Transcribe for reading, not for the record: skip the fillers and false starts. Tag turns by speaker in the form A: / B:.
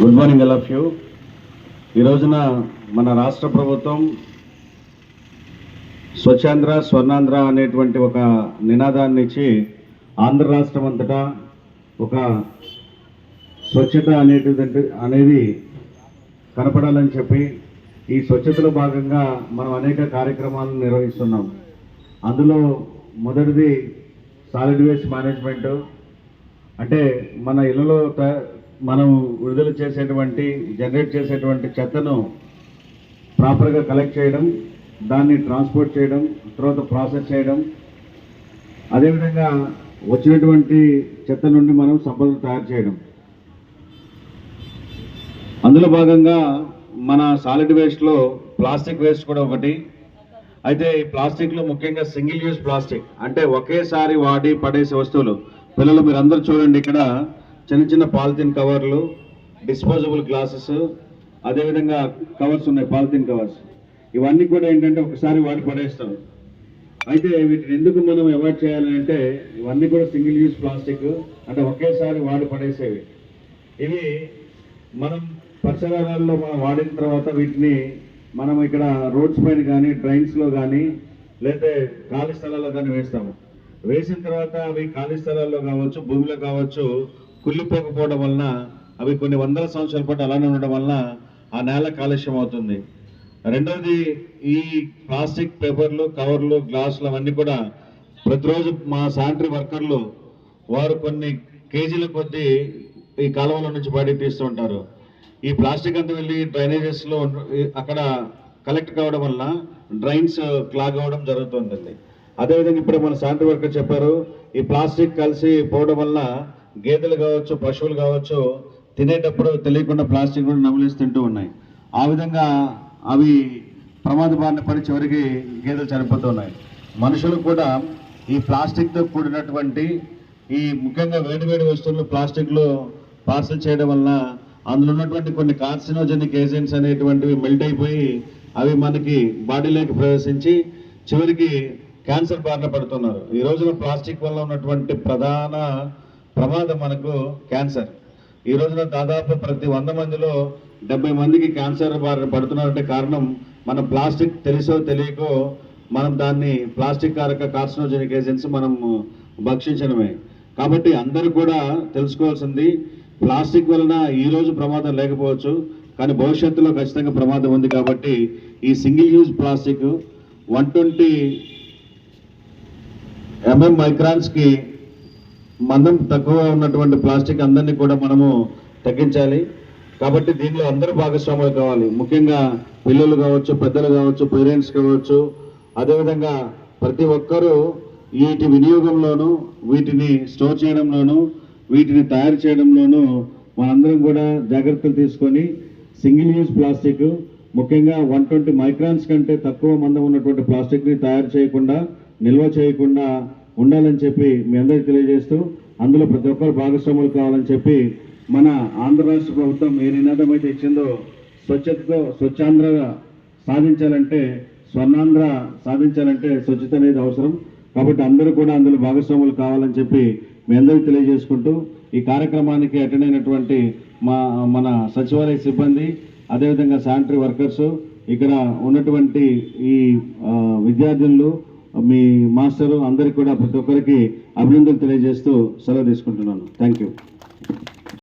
A: Good morning all of you. ఈ రోజున మన రాష్ట్ర ప్రభుత్వం స్వచ్ఛాంధ్ర స్వర్ణాంధ్ర అనేటువంటి ఒక నినాదాన్ని ఇచ్చి ఆంధ్ర రాష్ట్రం అంతటా ఒక స్వచ్ఛత అనేది కనపడాలని చెప్పి ఈ స్వచ్ఛతలో భాగంగా మనం అనేక కార్యక్రమాలను నిర్వహిస్తున్నాం. అందులో మొదటిది సాలిడ్ వేస్ట్ మేనేజ్మెంట్. అంటే మన ఇళ్లలో మనం విడుదల చేసేటువంటి జనరేట్ చేసేటువంటి చెత్తను ప్రాపర్గా కలెక్ట్ చేయడం, దాన్ని ట్రాన్స్పోర్ట్ చేయడం, తర్వాత ప్రాసెస్ చేయడం, అదేవిధంగా వచ్చినటువంటి చెత్త నుండి మనం సంపదను తయారు చేయడం. అందులో భాగంగా మన సాలిడ్ వేస్ట్లో ప్లాస్టిక్ వేస్ట్ కూడా ఒకటి. అయితే ఈ ప్లాస్టిక్లో ముఖ్యంగా సింగిల్ యూజ్ ప్లాస్టిక్, అంటే ఒకేసారి వాడి పడేసే వస్తువులు. పిల్లలు మీరు అందరూ చూడండి, ఇక్కడ చిన్న చిన్న పాలిథిన్ కవర్లు, డిస్పోజబుల్ గ్లాసెస్, అదేవిధంగా కవర్స్ ఉన్నాయి, పాలిథిన్ కవర్స్. ఇవన్నీ కూడా ఏంటంటే ఒకసారి వాడి పడేస్తాం. అయితే వీటిని ఎందుకు మనం అవాయిడ్ చేయాలంటే ఇవన్నీ కూడా సింగిల్ యూజ్ ప్లాస్టిక్, అంటే ఒకేసారి వాడి పడేసేవి. ఇవి మనం పరిసరాలలో మనం వాడిన తర్వాత వీటిని మనం ఇక్కడ రోడ్స్ పైన కానీ, డ్రైన్స్లో కానీ, లేదా ఖాళీ స్థలాల్లో కానీ వేస్తాము. వేసిన తర్వాత అవి ఖాళీ స్థలాల్లో కావచ్చు, భూమిలో కావచ్చు, కుళ్ళిపోకపోవడం వలన అవి కొన్ని వందల సంవత్సరాల పాటు అలానే ఉండడం వలన ఆ నేల కాలుష్యం అవుతుంది. రెండవది, ఈ ప్లాస్టిక్ పేపర్లు, కవర్లు, గ్లాసులు అవన్నీ కూడా ప్రతిరోజు మా శానిటరీ వర్కర్లు వారు కొన్ని కేజీల కొద్దీ ఈ కాలువల నుంచి బయటకు తీస్తూ ఉంటారు. ఈ ప్లాస్టిక్ అంతా వెళ్ళి డ్రైనేజెస్లో అక్కడ కలెక్ట్ కావడం వల్ల డ్రైన్స్ క్లాగ్ అవ్వడం జరుగుతుందండి. అదేవిధంగా ఇప్పుడు మన శానిటరీ వర్కర్ చెప్పారు, ఈ ప్లాస్టిక్ కలిసి పోవడం వల్ల గేదెలు కావచ్చు, పశువులు కావచ్చు, తినేటప్పుడు తెలియకుండా ప్లాస్టిక్ కూడా నమిలేసి తింటూ ఉన్నాయి. ఆ విధంగా అవి ప్రమాద బారిన పడి చివరికి గేదెలు చనిపోతున్నాయి. మనుషులు కూడా ఈ ప్లాస్టిక్తో కూడినటువంటి ఈ ముఖ్యంగా వేడి వస్తువులు ప్లాస్టిక్లో పార్సల్ చేయడం వల్ల అందులో ఉన్నటువంటి కొన్ని కార్సినోజెనిక్ ఏజెంట్స్ అనేటువంటివి మెల్ట్ అయిపోయి అవి మనకి బాడీలోకి ప్రవేశించి చివరికి క్యాన్సర్ బారిన పడుతున్నారు. ఈ రోజున ప్లాస్టిక్ వల్ల ఉన్నటువంటి ప్రధాన ప్రమాదం మనకు క్యాన్సర్. ఈ రోజున దాదాపు ప్రతి 100 మందిలో 70 మందికి క్యాన్సర్ బారిన పడుతున్నారంటే కారణం మన ప్లాస్టిక్ తెలుసో తెలియకో మనం దాన్ని ప్లాస్టిక్ కారక కార్సినోజెనిక్ ఏజెంట్స్ మనం భక్షించడమే. కాబట్టి అందరూ కూడా తెలుసుకోవాల్సింది, ప్లాస్టిక్ వలన ఈరోజు ప్రమాదం లేకపోవచ్చు, కానీ భవిష్యత్తులో ఖచ్చితంగా ప్రమాదం ఉంది. కాబట్టి ఈ సింగిల్ యూజ్ ప్లాస్టిక్ 120 mm మైక్రాన్స్కి మందం తక్కువ ఉన్నటువంటి ప్లాస్టిక్ అందరినీ కూడా మనము తగ్గించాలి. కాబట్టి దీనిలో అందరూ భాగస్వాములు కావాలి. ముఖ్యంగా పిల్లలు కావచ్చు, పెద్దలు కావచ్చు, పేరెంట్స్ కావచ్చు, అదేవిధంగా ప్రతి ఒక్కరూ వీటి వినియోగంలోనూ, వీటిని స్టోర్ చేయడంలోనూ, వీటిని తయారు చేయడంలోనూ మనందరం కూడా జాగ్రత్తలు తీసుకొని సింగిల్ యూజ్ ప్లాస్టిక్, ముఖ్యంగా 120 మైక్రాన్స్ కంటే తక్కువ మందం ఉన్నటువంటి ప్లాస్టిక్ని తయారు చేయకుండా, నిల్వ చేయకుండా ఉండాలని చెప్పి మీ అందరికీ తెలియజేస్తూ, అందులో ప్రతి ఒక్కరు భాగస్వాములు కావాలని చెప్పి మన ఆంధ్ర రాష్ట్ర ప్రభుత్వం ఏ నినాదం అయితే ఇచ్చిందో, స్వచ్ఛతతో స్వచ్ఛాంధ్ర సాధించాలంటే, స్వర్ణాంధ్ర సాధించాలంటే స్వచ్ఛత అనేది అవసరం. కాబట్టి అందరూ కూడా అందులో భాగస్వాములు కావాలని చెప్పి మీ అందరికీ తెలియజేసుకుంటూ, ఈ కార్యక్రమానికి అటెండ్ అయినటువంటి మన సచివాలయ సిబ్బంది, అదేవిధంగా శానిటరీ వర్కర్సు, ఇక్కడ ఉన్నటువంటి ఈ విద్యార్థులు, మీ మాస్టరు అందరికీ కూడా ప్రతి ఒక్కరికి అభినందనలు తెలియజేస్తూ సెలవు తీసుకుంటున్నాను. Thank you.